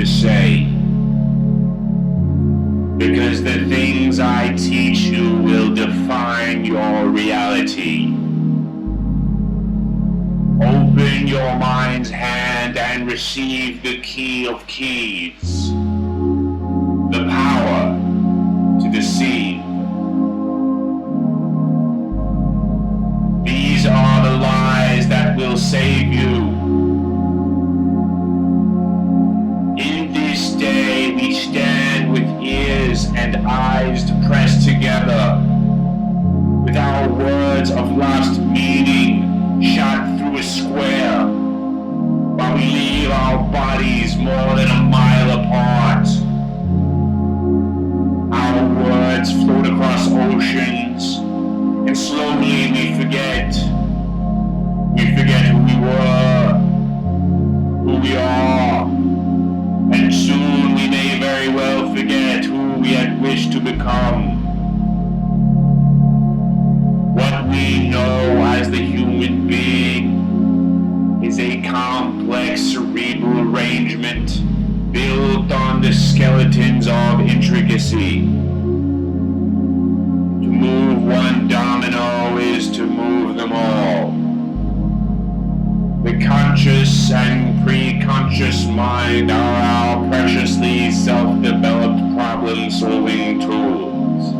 to say. Because the things I teach you will define your reality. Open your mind's hand and receive the key of keys. The power to deceive. These are the lies that will save you. In this day we stand with ears and eyes pressed together, with our words of lost meaning shot through a square, while we leave our bodies more than a mile apart. Our words float across oceans, and slowly we forget. We forget who we were, who we are, and soon we may very well forget who we had wished to become. What we know as the human being is a complex cerebral arrangement built on the skeletons of intricacy. To move one domino is to move them all. The conscious and pre-conscious mind are our preciously self-developed problem-solving tools.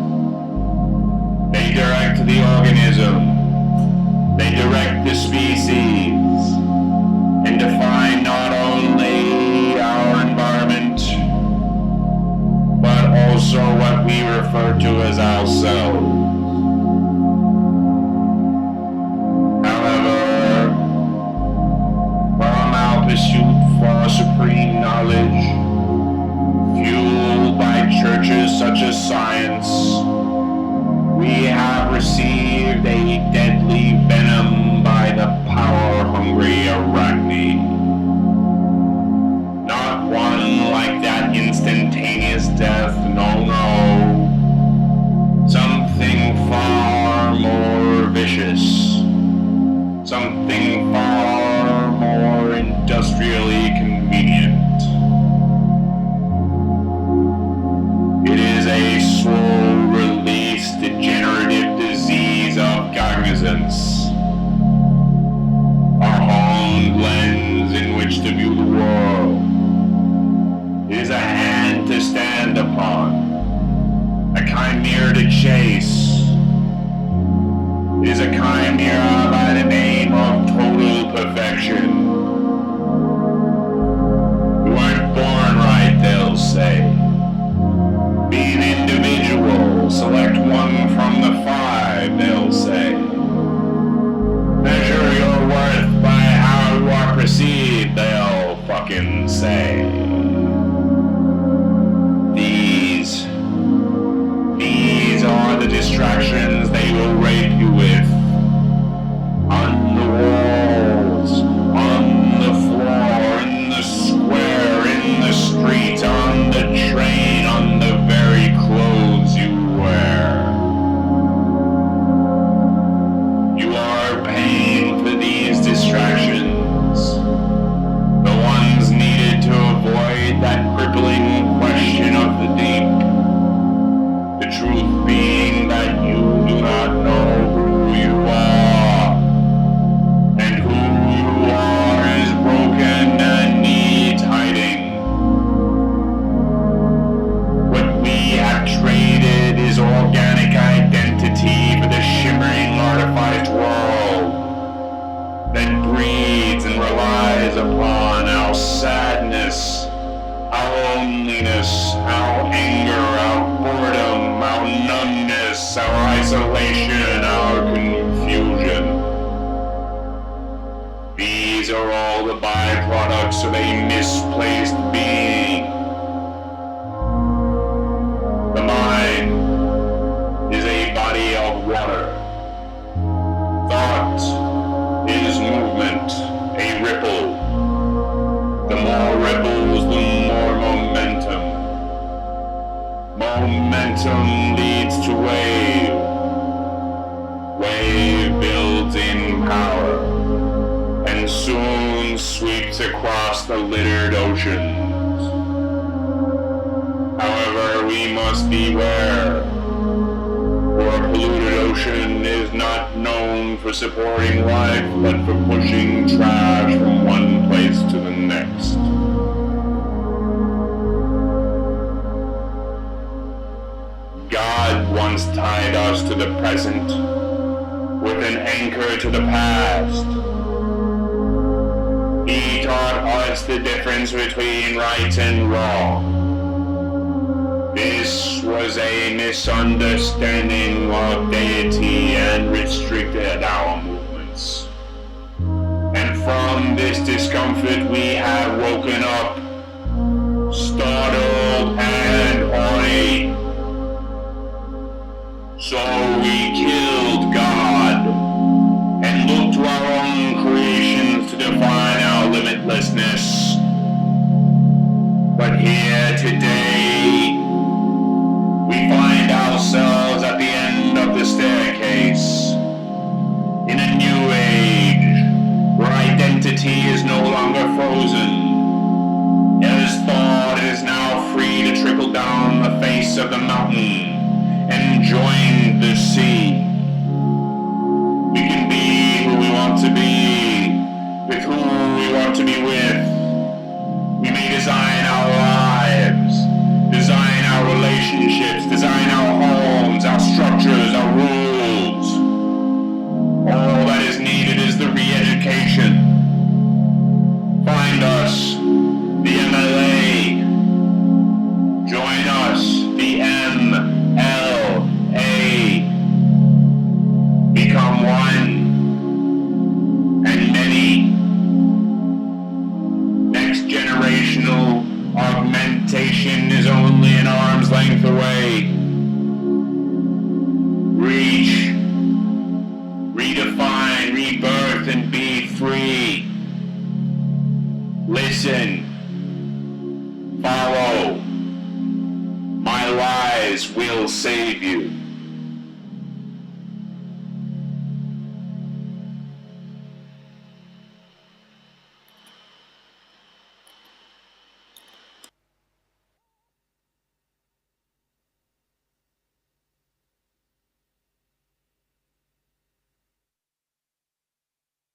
They direct the organism, they direct the species, and define not only our environment, but also what we refer to as ourselves. However, from our pursuit for supreme knowledge, fueled by churches such as science, we have received a deadly venom by the power-hungry arachne. Not one like that instantaneous death, no. Something far more vicious. Something far more industrially convenient. It is a slow-release degenerative disease of cognizance. Our honed lens in which to view the world. It is a hand to stand upon. A chimera to chase. It is a chimera by the name of total perfection. You weren't born right, they'll say. Be an individual, select one from the five, they'll say. Measure your worth by how you are perceived, they'll fucking say. These are the distractions they will rape you with. On the walls, on the floor, in the square, in the street, on the train, on the very clothes you wear. You are paying for these distractions, the ones needed to avoid that crippling question of the deep. The truth being that you do not know who you are, and who you are is broken and needs hiding. What we have traded is organic identity for the shimmering artificed world that breeds and relies upon our sadness, our loneliness, our anger, our boredom, our numbness, our isolation, our confusion. These are all the byproducts of a misplaced being. The mind is a body of water. Thought is movement, a ripple. The more ripples, the more momentum. Momentum leads to wave. Wave builds in power, and soon sweeps across the littered oceans. we must beware. For a polluted ocean is not known for supporting life, but for pushing trash from one place to the next. God once tied us to the present with an anchor to the past. He taught us the difference between right and wrong. This was a misunderstanding of deity and restricted our movements. And from this discomfort we have woken up, startled and horny. So we killed God and looked to our own creations to define our limitlessness. But here today, we find ourselves at the end of the staircase, in a new age, where identity is no longer frozen, as thought is now free to trickle down the face of the mountain and join the sea. We can be who we want to be, with who we want to be with. We may design our lives, design our relationships, design our homes, our structures, our rules. All that is needed is the re-education. Find us, the MLA. Join us, the MLA. Become one and many. Next generational augmentation is only an arm's length away. Reach, redefine, rebirth, and be free. Listen, follow. My lies will save you.